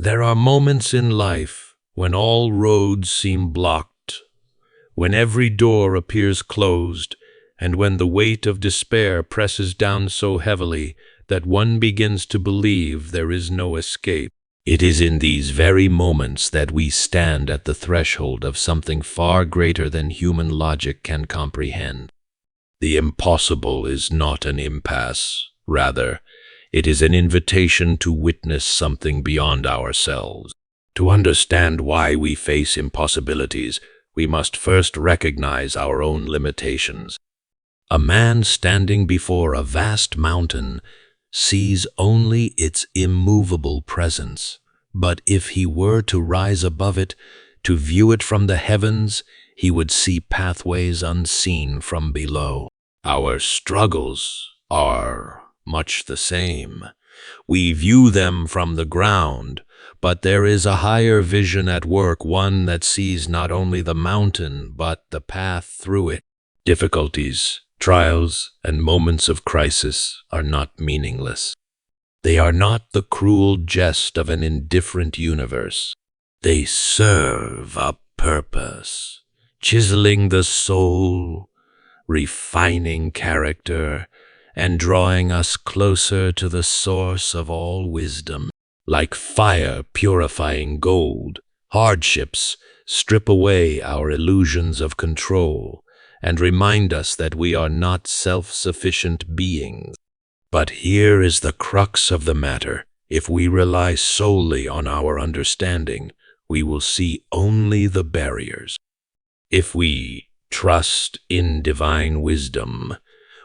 There are moments in life when all roads seem blocked, when every door appears closed, and when the weight of despair presses down so heavily that one begins to believe there is no escape. It is in these very moments that we stand at the threshold of something far greater than human logic can comprehend. The impossible is not an impasse. Rather, it is an invitation to witness something beyond ourselves. To understand why we face impossibilities, we must first recognize our own limitations. A man standing before a vast mountain sees only its immovable presence, but if he were to rise above it, to view it from the heavens, he would see pathways unseen from below. Our struggles are much the same. We view them from the ground, but there is a higher vision at work, one that sees not only the mountain, but the path through it. Difficulties, trials, and moments of crisis are not meaningless. They are not the cruel jest of an indifferent universe. They serve a purpose, chiseling the soul, refining character, and drawing us closer to the source of all wisdom. Like fire purifying gold, hardships strip away our illusions of control and remind us that we are not self-sufficient beings. But here is the crux of the matter. If we rely solely on our understanding, we will see only the barriers. If we trust in divine wisdom,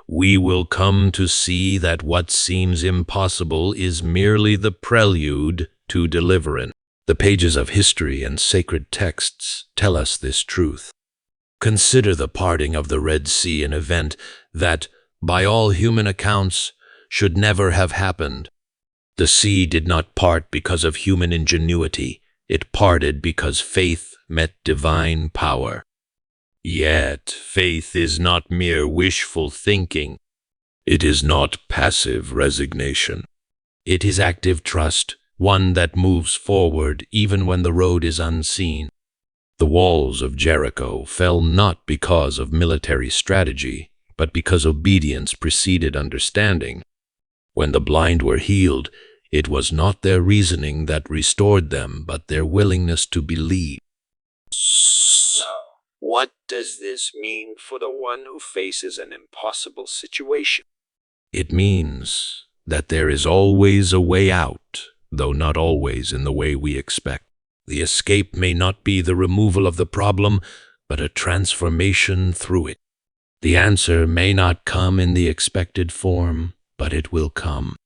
we will come to see that what seems impossible is merely the prelude to deliverance. The pages of history and sacred texts tell us this truth. Consider the parting of the Red Sea, an event that, by all human accounts, should never have happened. The sea did not part because of human ingenuity. It parted because faith met divine power. Yet, faith is not mere wishful thinking. It is not passive resignation. It is active trust, one that moves forward even when the road is unseen. The walls of Jericho fell not because of military strategy, but because obedience preceded understanding. When the blind were healed, it was not their reasoning that restored them, but their willingness to believe. What does this mean for the one who faces an impossible situation? It means that there is always a way out, though not always in the way we expect. The escape may not be the removal of the problem, but a transformation through it. The answer may not come in the expected form, but it will come.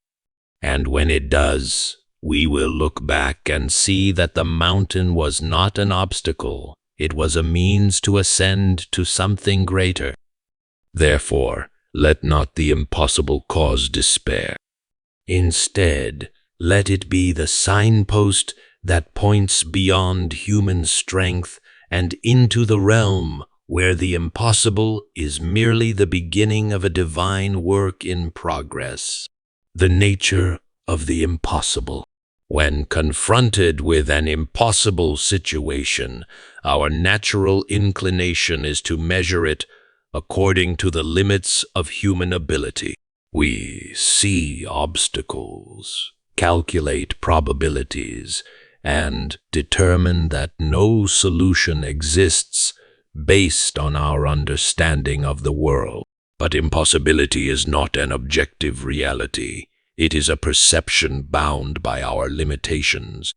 And when it does, we will look back and see that the mountain was not an obstacle. It was a means to ascend to something greater. Therefore, let not the impossible cause despair. Instead, let it be the signpost that points beyond human strength and into the realm where the impossible is merely the beginning of a divine work in progress. The nature of the impossible. When confronted with an impossible situation, our natural inclination is to measure it according to the limits of human ability. We see obstacles, calculate probabilities, and determine that no solution exists based on our understanding of the world. But impossibility is not an objective reality. It is a perception bound by our limitations.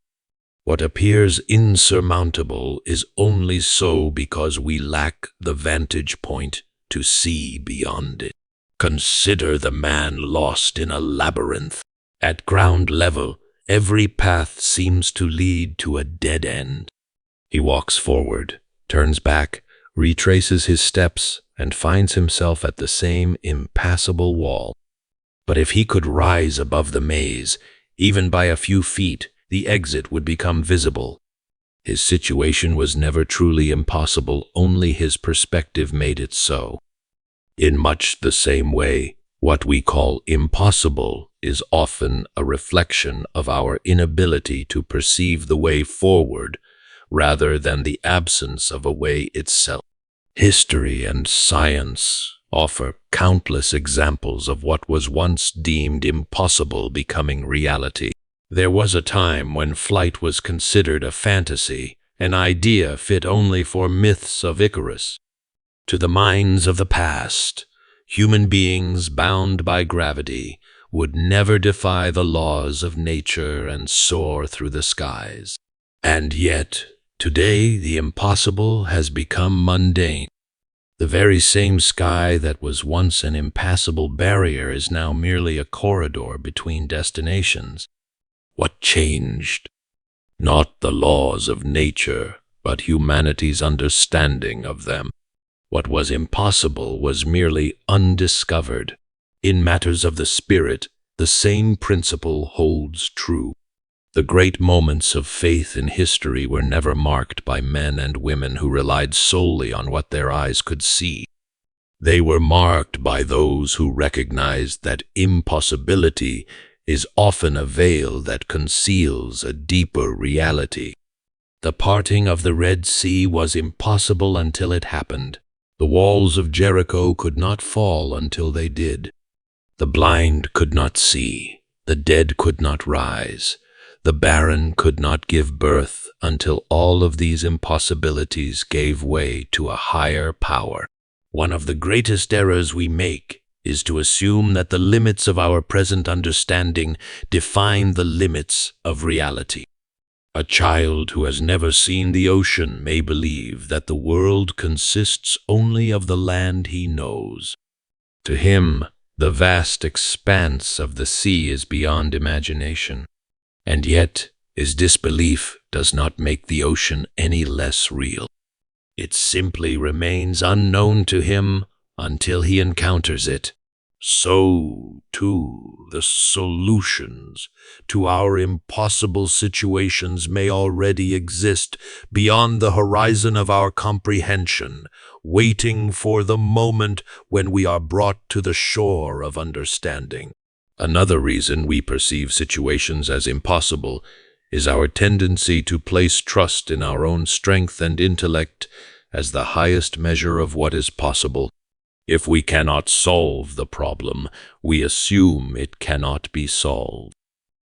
What appears insurmountable is only so because we lack the vantage point to see beyond it. Consider the man lost in a labyrinth. At ground level, every path seems to lead to a dead end. He walks forward, turns back, retraces his steps, and finds himself at the same impassable wall. But if he could rise above the maze, even by a few feet, the exit would become visible. His situation was never truly impossible, only his perspective made it so. In much the same way, What we call impossible is often a reflection of our inability to perceive the way forward rather than the absence of a way itself. History and science offer countless examples of what was once deemed impossible becoming reality. There was a time when flight was considered a fantasy, an idea fit only for myths of Icarus. To the minds of the past, human beings bound by gravity would never defy the laws of nature and soar through the skies. And yet, today the impossible has become mundane. The very same sky that was once an impassable barrier is now merely a corridor between destinations. What changed? Not the laws of nature, but humanity's understanding of them. What was impossible was merely undiscovered. In matters of the spirit, the same principle holds true. The great moments of faith in history were never marked by men and women who relied solely on what their eyes could see. They were marked by those who recognized that impossibility is often a veil that conceals a deeper reality. The parting of the Red Sea was impossible until it happened. The walls of Jericho could not fall until they did. The blind could not see. The dead could not rise. The barren could not give birth until all of these impossibilities gave way to a higher power. One of the greatest errors we make is to assume that the limits of our present understanding define the limits of reality. A child who has never seen the ocean may believe that the world consists only of the land he knows. To him, the vast expanse of the sea is beyond imagination. And yet, his disbelief does not make the ocean any less real. It simply remains unknown to him until he encounters it. So, too, the solutions to our impossible situations may already exist beyond the horizon of our comprehension, waiting for the moment when we are brought to the shore of understanding. Another reason we perceive situations as impossible is our tendency to place trust in our own strength and intellect as the highest measure of what is possible. If we cannot solve the problem, we assume it cannot be solved.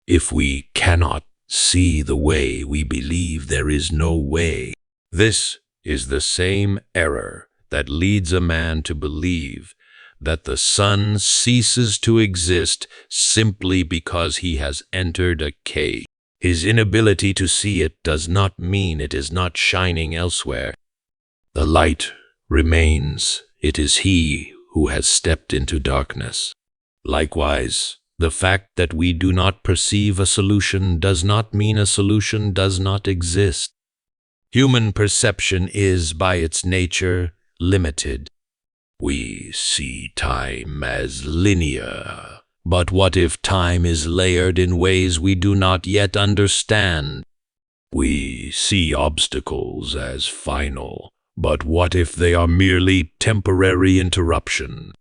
If we cannot see the way, we believe there is no way. This is the same error that leads a man to believe that the sun ceases to exist simply because he has entered a cave. His inability to see it does not mean it is not shining elsewhere. The light remains. It is he who has stepped into darkness. Likewise, the fact that we do not perceive a solution does not mean a solution does not exist. Human perception is, by its nature, limited. We see time as linear, but what if time is layered in ways we do not yet understand? We see obstacles as final, but what if they are merely temporary interruption?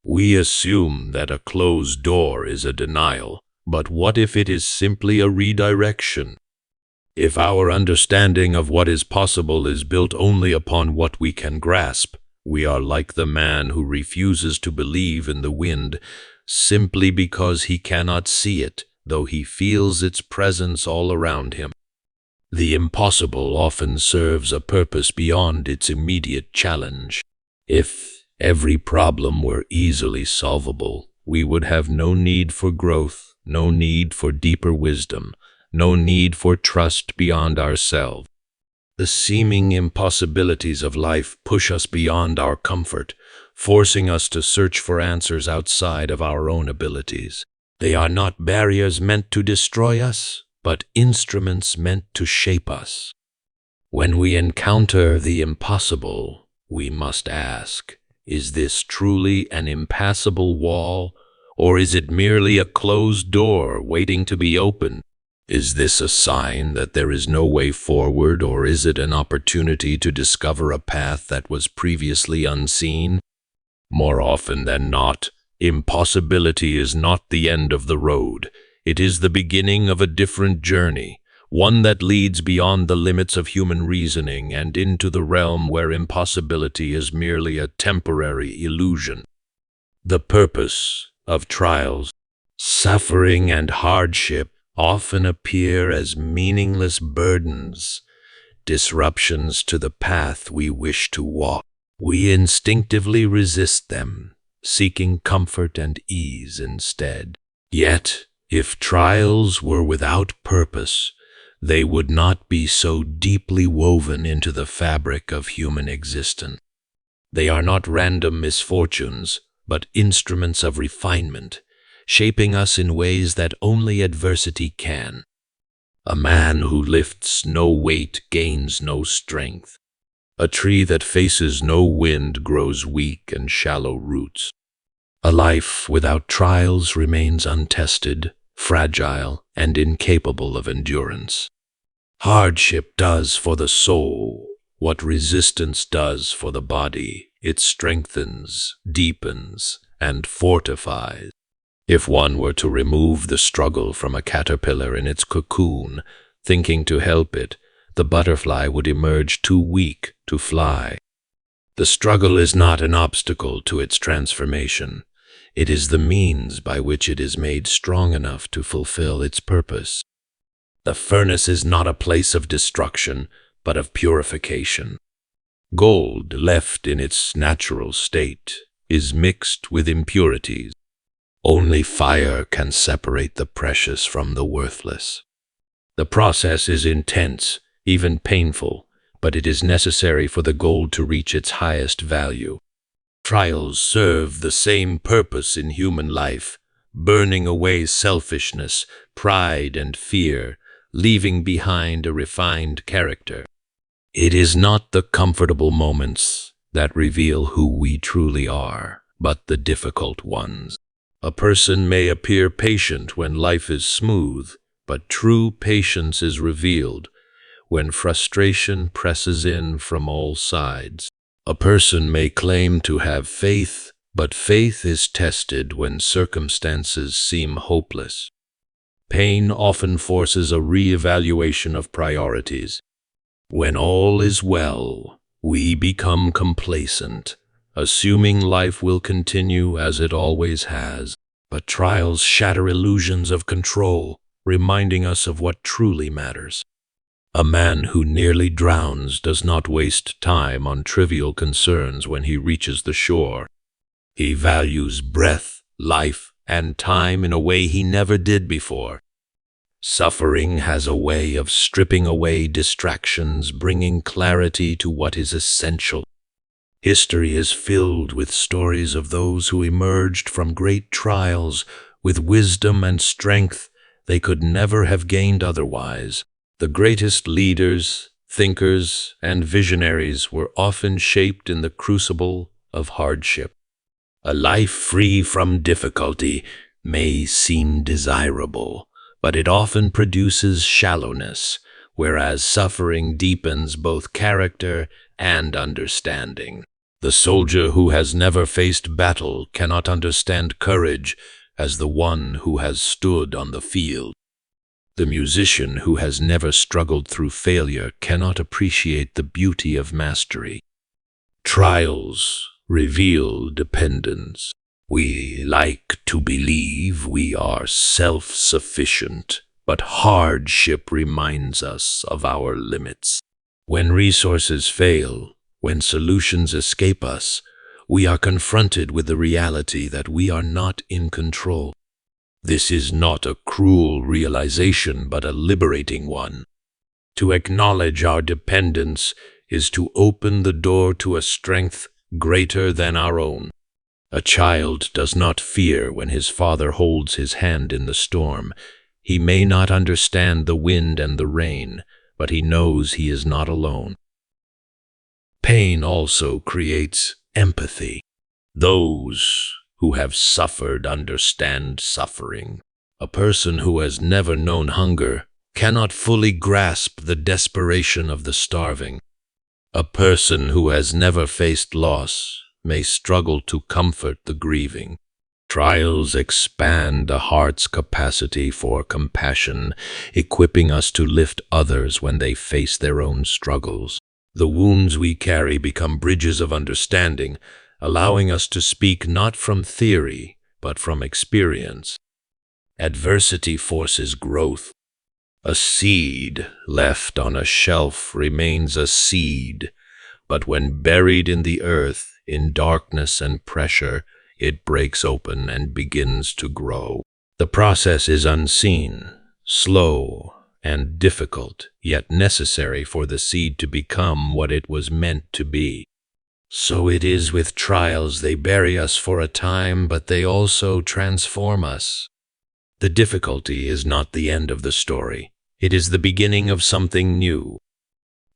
We assume that a closed door is a denial, but what if it is simply a redirection? If our understanding of what is possible is built only upon what we can grasp, we are like the man who refuses to believe in the wind simply because he cannot see it, though he feels its presence all around him. The impossible often serves a purpose beyond its immediate challenge. If every problem were easily solvable, we would have no need for growth, no need for deeper wisdom, no need for trust beyond ourselves. The seeming impossibilities of life push us beyond our comfort, forcing us to search for answers outside of our own abilities. They are not barriers meant to destroy us, but instruments meant to shape us. When we encounter the impossible, we must ask, is this truly an impassable wall, or is it merely a closed door waiting to be opened? Is this a sign that there is no way forward, or is it an opportunity to discover a path that was previously unseen? More often than not, Impossibility is not the end of the road. It is the beginning of a different journey, one that leads beyond the limits of human reasoning and into the realm where impossibility is merely a temporary illusion. The purpose of trials, suffering, and hardship often appear as meaningless burdens, disruptions to the path we wish to walk. We instinctively resist them, seeking comfort and ease instead. Yet, if trials were without purpose, they would not be so deeply woven into the fabric of human existence. They are not random misfortunes, but instruments of refinement, shaping us in ways that only adversity can. A man who lifts no weight gains no strength. A tree that faces no wind grows weak and shallow roots. A life without trials remains untested, fragile, and incapable of endurance. Hardship does for the soul what resistance does for the body. It strengthens, deepens, and fortifies. If one were to remove the struggle from a caterpillar in its cocoon, thinking to help it, the butterfly would emerge too weak to fly. The struggle is not an obstacle to its transformation. It is the means by which it is made strong enough to fulfill its purpose. The furnace is not a place of destruction, but of purification. Gold, left in its natural state, is mixed with impurities. Only fire can separate the precious from the worthless. The process is intense, even painful, but it is necessary for the gold to reach its highest value. Trials serve the same purpose in human life, burning away selfishness, pride, and fear, leaving behind a refined character. It is not the comfortable moments that reveal who we truly are, but the difficult ones. A person may appear patient when life is smooth, but true patience is revealed when frustration presses in from all sides. A person may claim to have faith, but faith is tested when circumstances seem hopeless. Pain often forces a re-evaluation of priorities. When all is well, we become complacent, assuming life will continue as it always has. But trials shatter illusions of control, reminding us of what truly matters. A man who nearly drowns does not waste time on trivial concerns when he reaches the shore. He values breath, life, and time in a way he never did before. Suffering has a way of stripping away distractions, bringing clarity to what is essential. History is filled with stories of those who emerged from great trials with wisdom and strength they could never have gained otherwise. The greatest leaders, thinkers, and visionaries were often shaped in the crucible of hardship. A life free from difficulty may seem desirable, but it often produces shallowness, whereas suffering deepens both character and understanding. The soldier who has never faced battle cannot understand courage as the one who has stood on the field. The musician who has never struggled through failure cannot appreciate the beauty of mastery. Trials reveal dependence. We like to believe we are self-sufficient, but hardship reminds us of our limits. When resources fail, when solutions escape us, we are confronted with the reality that we are not in control. This is not a cruel realization, but a liberating one. To acknowledge our dependence is to open the door to a strength greater than our own. A child does not fear when his father holds his hand in the storm. He may not understand the wind and the rain, but he knows he is not alone. Pain also creates empathy. Those who have suffered understand suffering. A person who has never known hunger cannot fully grasp the desperation of the starving. A person who has never faced loss may struggle to comfort the grieving. Trials expand the heart's capacity for compassion, equipping us to lift others when they face their own struggles. The wounds we carry become bridges of understanding, allowing us to speak not from theory, but from experience. Adversity forces growth. A seed left on a shelf remains a seed, but when buried in the earth, in darkness and pressure, it breaks open and begins to grow. The process is unseen, slow, and difficult, yet necessary for the seed to become what it was meant to be. So it is with trials. They bury us for a time, but they also transform us. The difficulty is not the end of the story. It is the beginning of something new.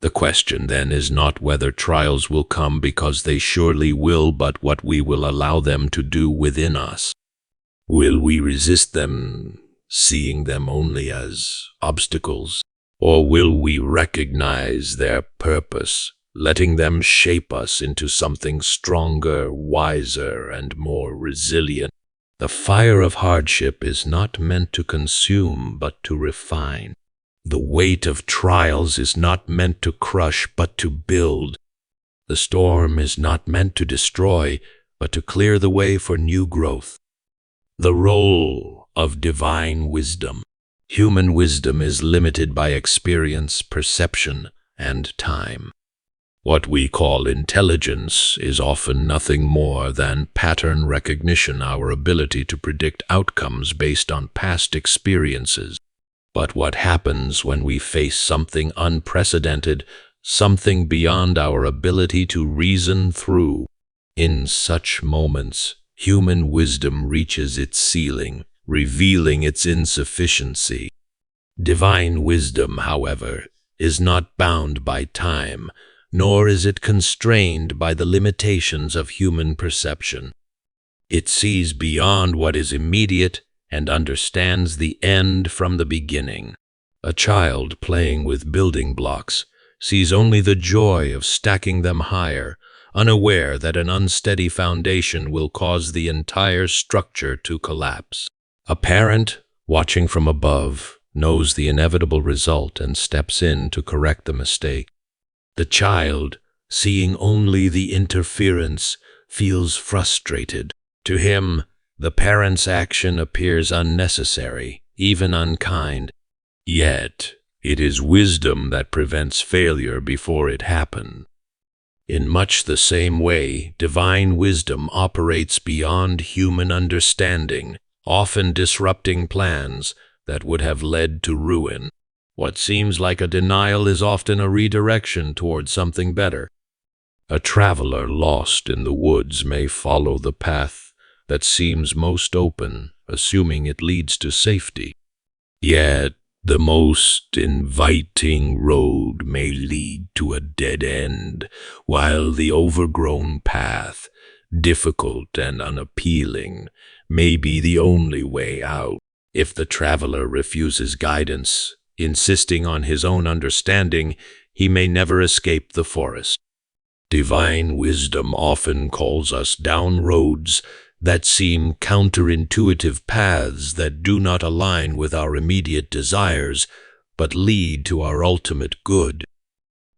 The question then is not whether trials will come, because they surely will, but what we will allow them to do within us. Will we resist them, seeing them only as obstacles? Or will we recognize their purpose, letting them shape us into something stronger, wiser, and more resilient? The fire of hardship is not meant to consume, but to refine. The weight of trials is not meant to crush, but to build. The storm is not meant to destroy, but to clear the way for new growth. The role of divine wisdom. Human wisdom is limited by experience, perception, and time. What we call intelligence is often nothing more than pattern recognition, our ability to predict outcomes based on past experiences. But what happens when we face something unprecedented, something beyond our ability to reason through? In such moments, human wisdom reaches its ceiling, revealing its insufficiency. Divine wisdom, however, is not bound by time, nor is it constrained by the limitations of human perception. It sees beyond what is immediate and understands the end from the beginning. A child playing with building blocks sees only the joy of stacking them higher, unaware that an unsteady foundation will cause the entire structure to collapse. A parent, watching from above, knows the inevitable result and steps in to correct the mistake. The child, seeing only the interference, feels frustrated. To him, the parent's action appears unnecessary, even unkind. Yet, it is wisdom that prevents failure before it happens. In much the same way, divine wisdom operates beyond human understanding, often disrupting plans that would have led to ruin. What seems like a denial is often a redirection toward something better. A traveler lost in the woods may follow the path that seems most open, assuming it leads to safety. Yet, the most inviting road may lead to a dead end, while the overgrown path, difficult and unappealing, may be the only way out. If the traveler refuses guidance, insisting on his own understanding, he may never escape the forest. Divine wisdom often calls us down roads that seem counterintuitive, paths that do not align with our immediate desires, but lead to our ultimate good.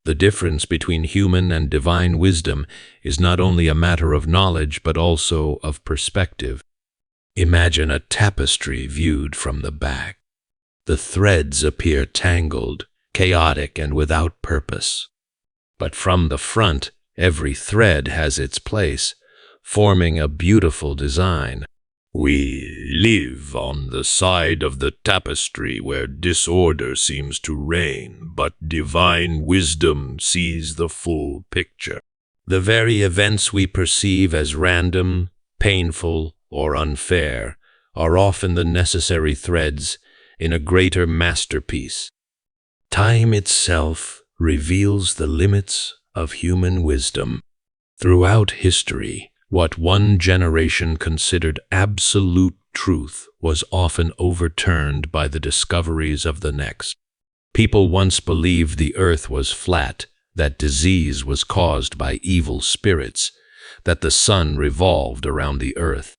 The difference between human and divine wisdom is not only a matter of knowledge, but also of perspective. Imagine a tapestry viewed from the back. The threads appear tangled, chaotic, and without purpose. But from the front, every thread has its place, forming a beautiful design. We live on the side of the tapestry where disorder seems to reign, but divine wisdom sees the full picture. The very events we perceive as random, painful, or unfair are often the necessary threads in a greater masterpiece. Time itself reveals the limits of human wisdom. Throughout history, what one generation considered absolute truth was often overturned by the discoveries of the next. People once believed the earth was flat, that disease was caused by evil spirits, that the sun revolved around the earth.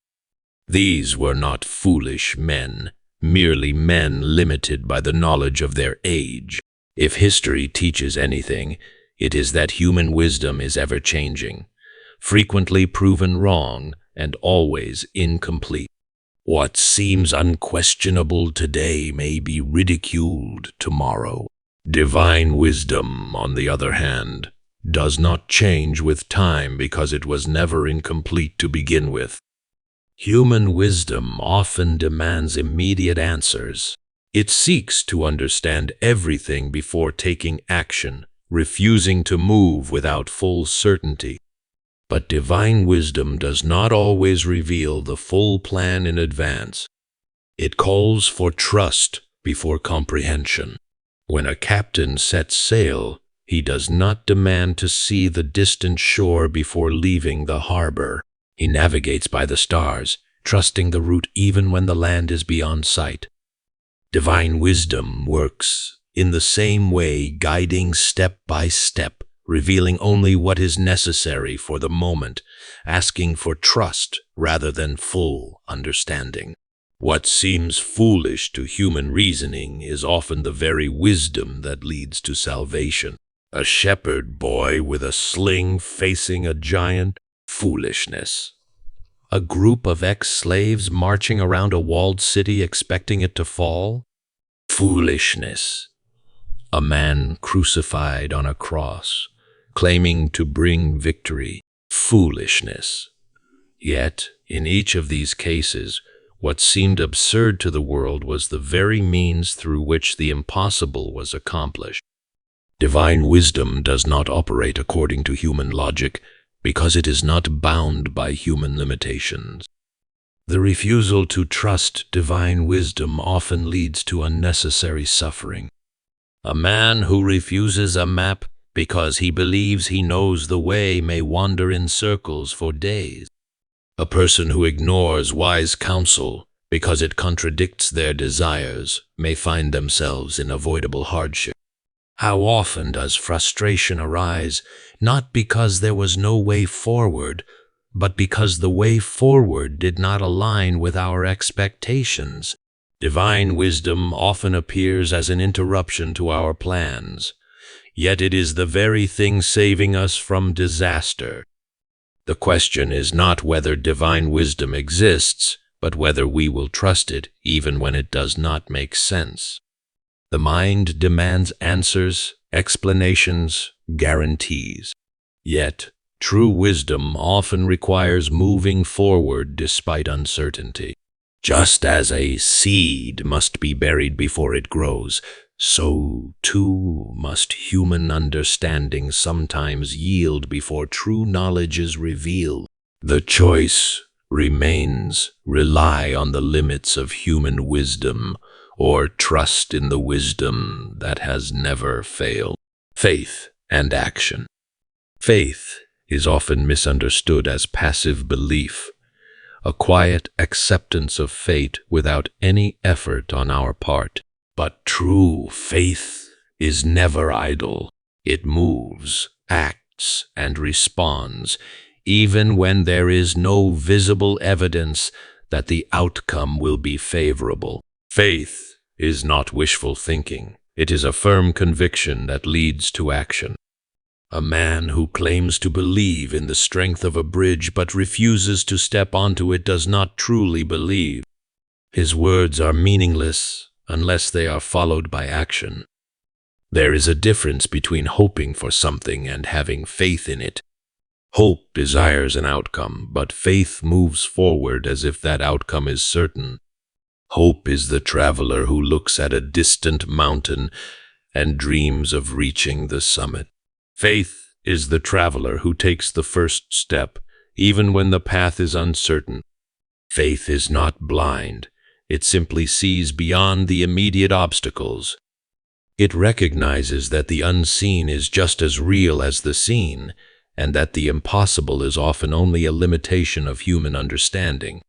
These were not foolish men, merely men limited by the knowledge of their age. If history teaches anything, it is that human wisdom is ever-changing, frequently proven wrong, and always incomplete. What seems unquestionable today may be ridiculed tomorrow. Divine wisdom, on the other hand, does not change with time because it was never incomplete to begin with. Human wisdom often demands immediate answers. It seeks to understand everything before taking action, refusing to move without full certainty. But divine wisdom does not always reveal the full plan in advance. It calls for trust before comprehension. When a captain sets sail, he does not demand to see the distant shore before leaving the harbor. He navigates by the stars, trusting the route even when the land is beyond sight. Divine wisdom works in the same way, guiding step by step, revealing only what is necessary for the moment, asking for trust rather than full understanding. What seems foolish to human reasoning is often the very wisdom that leads to salvation. A shepherd boy with a sling facing a giant? Foolishness. A group of ex-slaves marching around a walled city expecting it to fall? Foolishness. A man crucified on a cross, claiming to bring victory? Foolishness. Yet, in each of these cases, what seemed absurd to the world was the very means through which the impossible was accomplished. Divine wisdom does not operate according to human logic because it is not bound by human limitations. The refusal to trust divine wisdom often leads to unnecessary suffering. A man who refuses a map because he believes he knows the way may wander in circles for days. A person who ignores wise counsel because it contradicts their desires may find themselves in avoidable hardship. How often does frustration arise, not because there was no way forward, but because the way forward did not align with our expectations? Divine wisdom often appears as an interruption to our plans, yet it is the very thing saving us from disaster. The question is not whether divine wisdom exists, but whether we will trust it even when it does not make sense. The mind demands answers, explanations, guarantees. Yet, true wisdom often requires moving forward despite uncertainty. Just as a seed must be buried before it grows, so too must human understanding sometimes yield before true knowledge is revealed. The choice remains: rely on the limits of human wisdom, or trust in the wisdom that has never failed. Faith and action. Faith is often misunderstood as passive belief, a quiet acceptance of fate without any effort on our part. But true faith is never idle. It moves, acts, and responds, even when there is no visible evidence that the outcome will be favorable. Faith is not wishful thinking. It is a firm conviction that leads to action. A man who claims to believe in the strength of a bridge but refuses to step onto it does not truly believe. His words are meaningless unless they are followed by action. There is a difference between hoping for something and having faith in it. Hope desires an outcome, but faith moves forward as if that outcome is certain. Hope is the traveler who looks at a distant mountain and dreams of reaching the summit. Faith is the traveler who takes the first step, even when the path is uncertain. Faith is not blind. It simply sees beyond the immediate obstacles. It recognizes that the unseen is just as real as the seen, and that the impossible is often only a limitation of human understanding.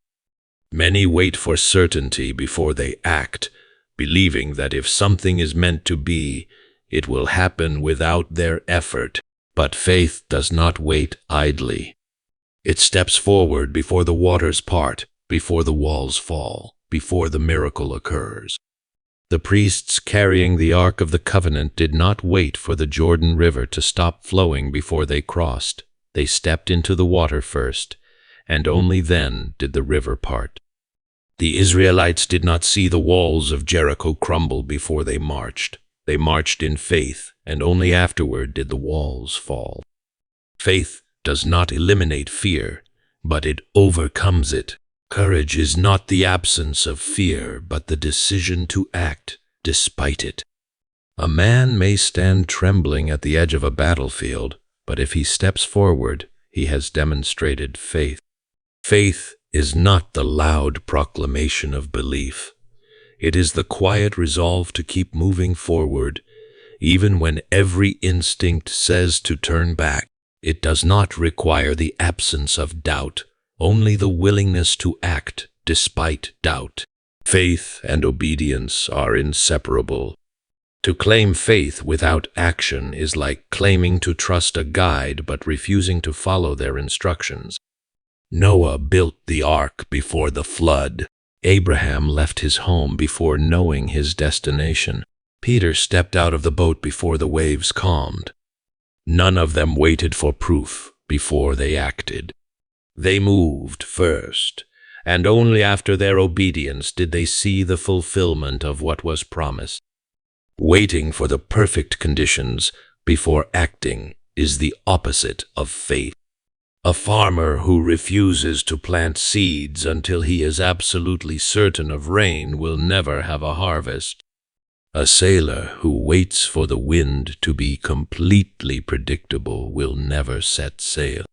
Many wait for certainty before they act, believing that if something is meant to be, it will happen without their effort. But faith does not wait idly. It steps forward before the waters part, before the walls fall, before the miracle occurs. The priests carrying the Ark of the Covenant did not wait for the Jordan River to stop flowing before they crossed. They stepped into the water first, and only then did the river part. The Israelites did not see the walls of Jericho crumble before they marched. They marched in faith, and only afterward did the walls fall. Faith does not eliminate fear, but it overcomes it. Courage is not the absence of fear, but the decision to act despite it. A man may stand trembling at the edge of a battlefield, but if he steps forward, he has demonstrated faith. Faith is not the loud proclamation of belief. It is the quiet resolve to keep moving forward, even when every instinct says to turn back. It does not require the absence of doubt, only the willingness to act despite doubt. Faith and obedience are inseparable. To claim faith without action is like claiming to trust a guide but refusing to follow their instructions. Noah built the ark before the flood. Abraham left his home before knowing his destination. Peter stepped out of the boat before the waves calmed. None of them waited for proof before they acted. They moved first, and only after their obedience did they see the fulfillment of what was promised. Waiting for the perfect conditions before acting is the opposite of faith. A farmer who refuses to plant seeds until he is absolutely certain of rain will never have a harvest. A sailor who waits for the wind to be completely predictable will never set sail.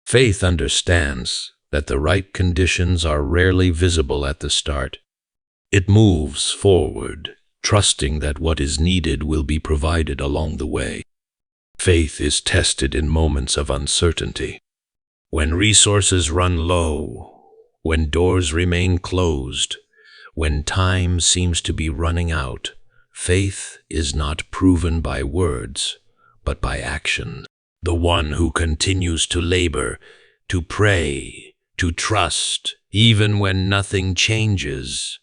Faith understands that the right conditions are rarely visible at the start. It moves forward, trusting that what is needed will be provided along the way. Faith is tested in moments of uncertainty. When resources run low, when doors remain closed, when time seems to be running out, faith is not proven by words, but by action. The one who continues to labor, to pray, to trust, even when nothing changes,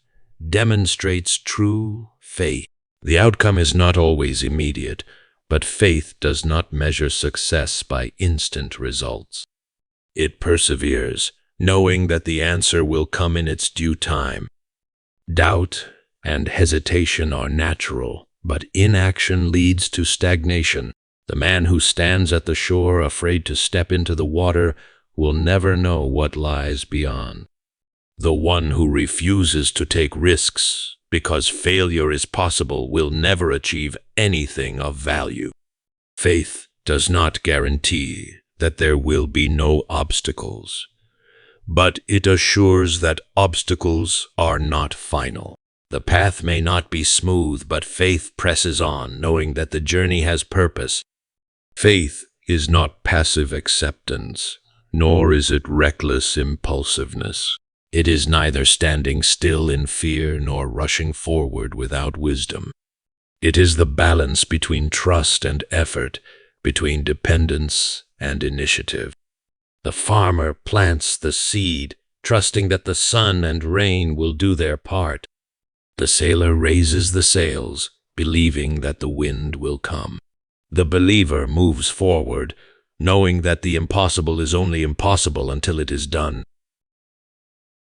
demonstrates true faith. The outcome is not always immediate, but faith does not measure success by instant results. It perseveres, knowing that the answer will come in its due time. Doubt and hesitation are natural, but inaction leads to stagnation. The man who stands at the shore afraid to step into the water will never know what lies beyond. The one who refuses to take risks because failure is possible will never achieve anything of value. Faith does not guarantee that there will be no obstacles, but it assures that obstacles are not final. The path may not be smooth, but faith presses on, knowing that the journey has purpose. Faith is not passive acceptance, nor is it reckless impulsiveness. It is neither standing still in fear nor rushing forward without wisdom. It is the balance between trust and effort, between dependence and initiative. The farmer plants the seed, trusting that the sun and rain will do their part. The sailor raises the sails, believing that the wind will come. The believer moves forward, knowing that the impossible is only impossible until it is done.